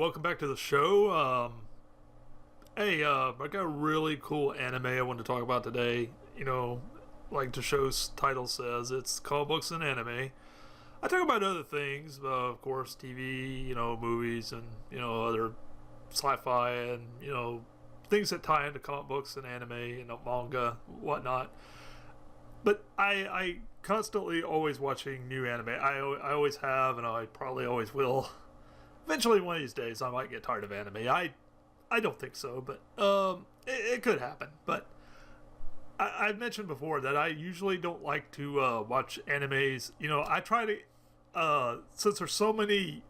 welcome back to the show. I got a really cool anime I want to talk about today. Like the show's title says, it's comic books and anime. I talk about other things, of course, TV, movies, and other sci-fi, and things that tie into comic books and anime, manga, whatnot. But I constantly always watching new anime. I always have, and I probably always will. Eventually, one of these days, I might get tired of anime. I don't think so, but it could happen. But I've mentioned before that I usually don't like to watch animes. I try to, since there's so many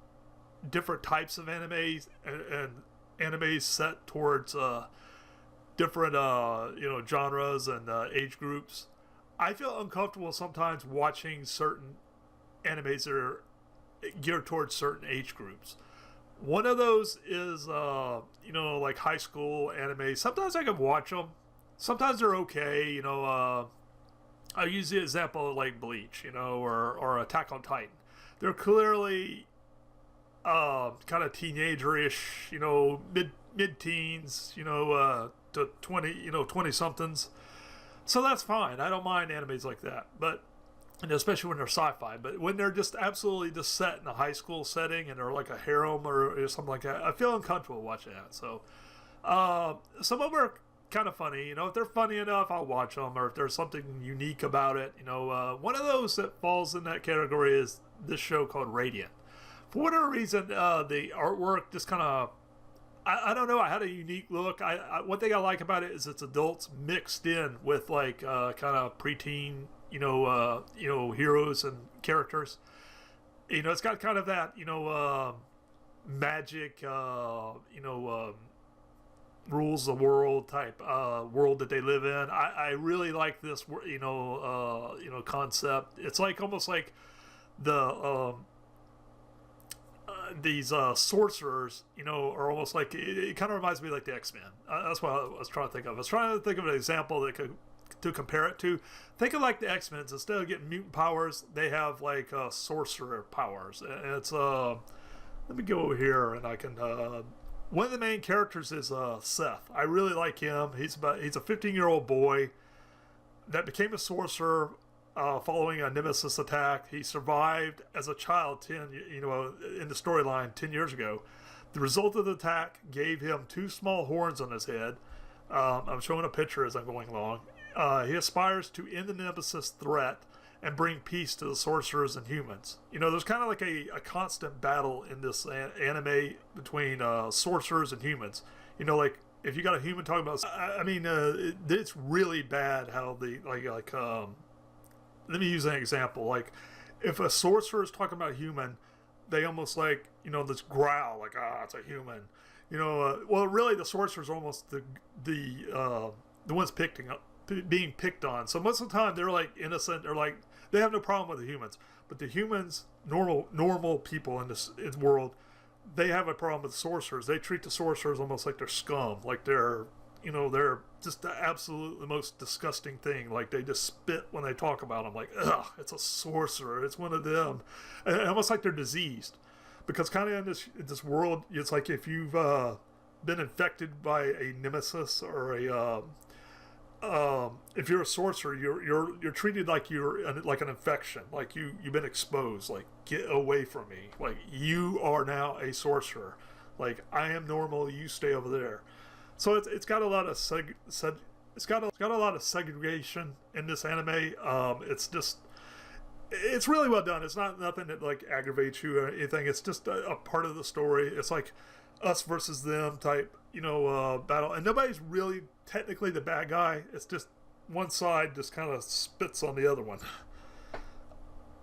different types of animes and animes set towards different genres and age groups. I feel uncomfortable sometimes watching certain animes that are geared towards certain age groups. One of those is, like high school anime. Sometimes I can watch them. Sometimes they're okay. I use the example of like Bleach, or Attack on Titan. They're clearly kind of teenager-ish, mid-teens, to 20 somethings. So that's fine. I don't mind animes like that. But and especially when they're sci-fi, but when they're just absolutely just set in a high school setting and they're like a harem or something like that, I feel uncomfortable watching that. So some of them are kind of funny. If they're funny enough, I'll watch them, or if there's something unique about it. One of those that falls in that category is this show called Radiant. For whatever reason, the artwork just kind of, I don't know, I had a unique look. One thing I like about it is it's adults mixed in with like kind of preteen, heroes and characters. It's got kind of that, magic, rules the world type world that they live in. I really like this, concept. It's like almost like the these sorcerers, are almost like it kind of reminds me like the X-Men. That's what I was trying to think of. I was trying to think of an example that to compare it to. Think of like the X-Men. Instead of getting mutant powers, they have like sorcerer powers. And it's let me go over here and I can. One of the main characters is Seth. I really like him. He's a 15-year-old boy that became a sorcerer following a nemesis attack. He survived as a child in the storyline 10 years ago. The result of the attack gave him two small horns on his head. I'm showing a picture as I'm going along. He aspires to end the nemesis threat and bring peace to the sorcerers and humans. There's kind of like a constant battle in this anime between sorcerers and humans. Like if you got a human talking about, it's really bad how the let me use an example. Like if a sorcerer is talking about a human, they almost like this growl like it's a human. Well really the sorcerer's almost the ones being picked on. So most of the time they're like innocent, or like they have no problem with the humans, but the humans, normal people in this world, they have a problem with sorcerers. They treat the sorcerers almost like they're scum, like they're just the absolute most disgusting thing. Like they just spit when they talk about them, like ugh, it's a sorcerer, it's one of them, and almost like they're diseased. Because kind of in this world, it's like if you've been infected by a nemesis or if you're a sorcerer, you're treated like you're like an infection, like you've been exposed. Like get away from me. Like you are now a sorcerer. Like I am normal. You stay over there. So it's got a lot of it's got a lot of segregation in this anime. It's really well done. It's not nothing that like aggravates you or anything. It's just a part of the story. It's like us versus them type, battle, and nobody's really technically the bad guy. It's just one side just kind of spits on the other one,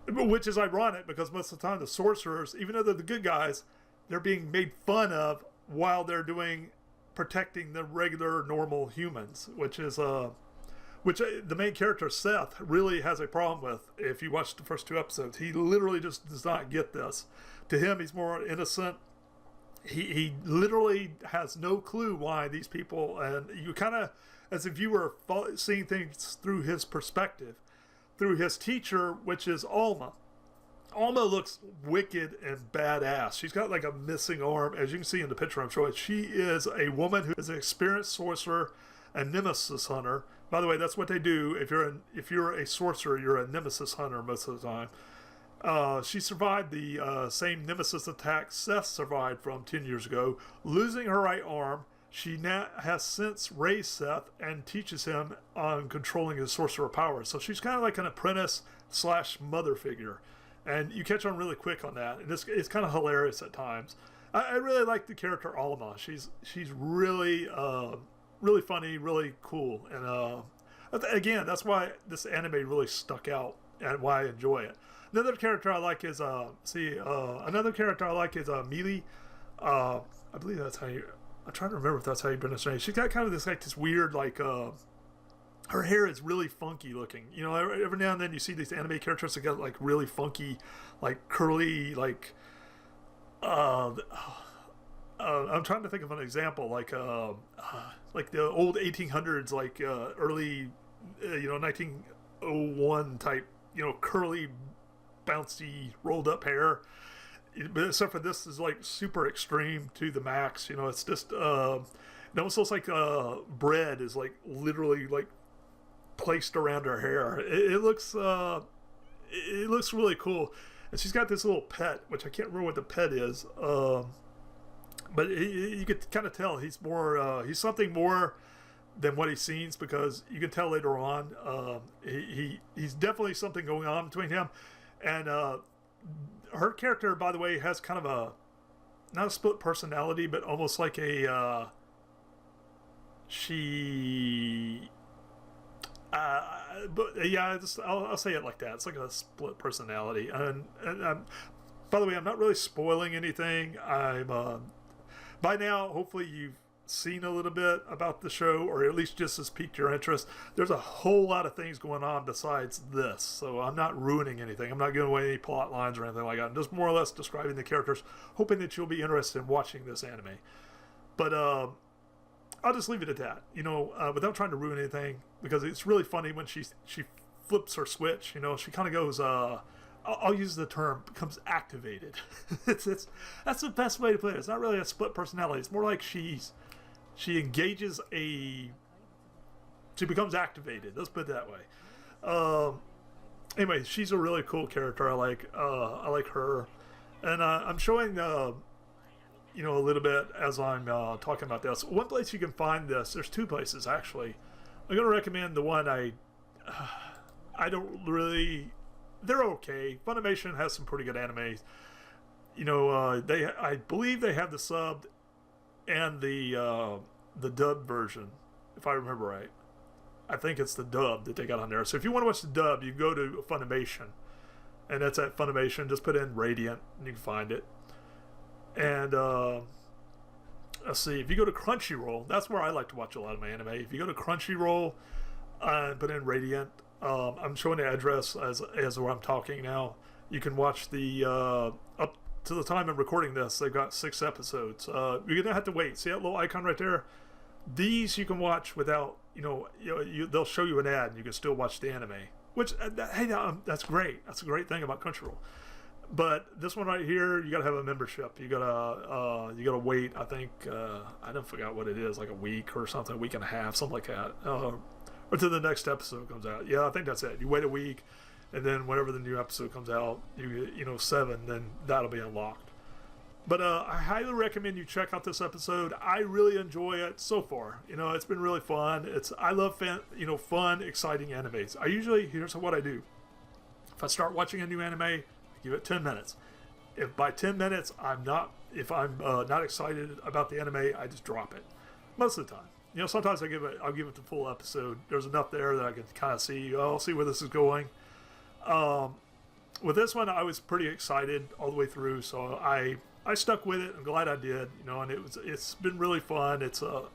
which is ironic because most of the time the sorcerers, even though they're the good guys, they're being made fun of while they're protecting the regular normal humans, which the main character Seth really has a problem with. If you watch the first two episodes, he literally just does not get this. To him, he's more innocent. He literally has no clue why these people, and you kind of, as a viewer, seeing things through his perspective, through his teacher, which is Alma. Alma looks wicked and badass. She's got like a missing arm, as you can see in the picture I'm showing. She is a woman who is an experienced sorcerer and nemesis hunter. By the way, that's what they do. If you're a sorcerer, you're a nemesis hunter most of the time. She survived the same nemesis attack Seth survived from 10 years ago, losing her right arm. She now has since raised Seth and teaches him on controlling his sorcerer powers. So she's kind of like an apprentice / mother figure. And you catch on really quick on that. And it's kind of hilarious at times. I really like the character Alma. She's really really funny, really cool. And again, that's why this anime really stuck out and why I enjoy it. Another character I like is Mélie. I believe that's how you. I'm trying to remember if that's how you pronounce her name. She's got kind of this weird her hair is really funky looking. You know, every now and then you see these anime characters that got like really funky, like curly, I'm trying to think of an example, like the old 1800s, early, 1901 type, curly, bouncy, rolled up hair. But except for this is like super extreme to the max. You know, it's just it almost looks like bread is like literally like placed around her hair. It looks really cool. And she's got this little pet, which I can't remember what the pet is. But you could kind of tell he's he's something more than what he seems, because you can tell later on he's definitely something going on between him and her character. By the way, has kind of not a split personality, but almost like a I'll say it like that. It's like a split personality. And by the way, I'm not really spoiling anything. By now, hopefully you've seen a little bit about the show, or at least just has piqued your interest. There's a whole lot of things going on besides this, so I'm not ruining anything. I'm not giving away any plot lines or anything like that. I'm just more or less describing the characters, hoping that you'll be interested in watching this anime. But I'll just leave it at that, without trying to ruin anything, because it's really funny when she flips her switch. She kind of goes, I'll use the term, becomes activated. That's the best way to put it. It's not really a split personality. It's more like she engages she becomes activated. Let's put it that way. Anyway, she's a really cool character. I like her, and I'm showing a little bit as I'm talking about this. One place you can find this, there's two places actually. I'm going to recommend the one I don't really. They're okay. Funimation has some pretty good animes. I believe they have the subbed and the dubbed version, if I remember right. I think it's the dub that they got on there. So if you want to watch the dub, you can go to Funimation, and that's at Funimation. Just put in Radiant, and you can find it. And let's see, if you go to Crunchyroll, that's where I like to watch a lot of my anime. If you go to Crunchyroll and put in Radiant, I'm showing the address as where I'm talking now. You can watch the up to the time I'm recording this. They've got 6 episodes. You're gonna have to wait. See that little icon right there? These you can watch without they'll show you an ad, and you can still watch the anime. Which that's great. That's a great thing about Crunchyroll. But this one right here, you gotta have a membership. You gotta wait. I think I don't forget what it is, like a week or something, a week and a half, something like that. Or till the next episode comes out. Yeah, I think that's it. You wait a week, and then whenever the new episode comes out, 7, then that'll be unlocked. But I highly recommend you check out this episode. I really enjoy it so far. It's been really fun. I love fun, exciting animes. Here's what I do. If I start watching a new anime, I give it 10 minutes. If by 10 minutes I'm not excited about the anime, I just drop it. Most of the time. Sometimes I'll give it the full episode. There's enough there that I can kind of see. I'll see where this is going. With this one, I was pretty excited all the way through, so I stuck with it. I'm glad I did. And it's been really fun. It's a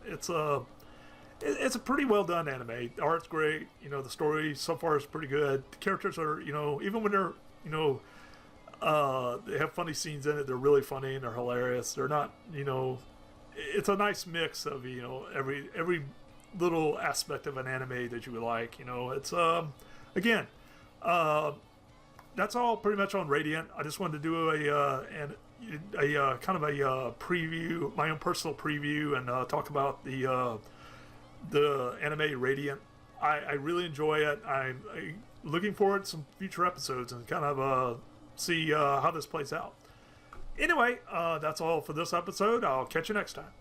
pretty well done anime. The art's great. The story so far is pretty good. The characters are even when they're they have funny scenes in it. They're really funny and they're hilarious. They're not it's a nice mix of every little aspect of an anime that you would like. It's again, that's all pretty much on Radiant. I just wanted to do a kind of a preview, my own personal preview, and talk about the anime Radiant. I really enjoy it. I'm looking forward to some future episodes and kind of see how this plays out. Anyway, that's all for this episode. I'll catch you next time.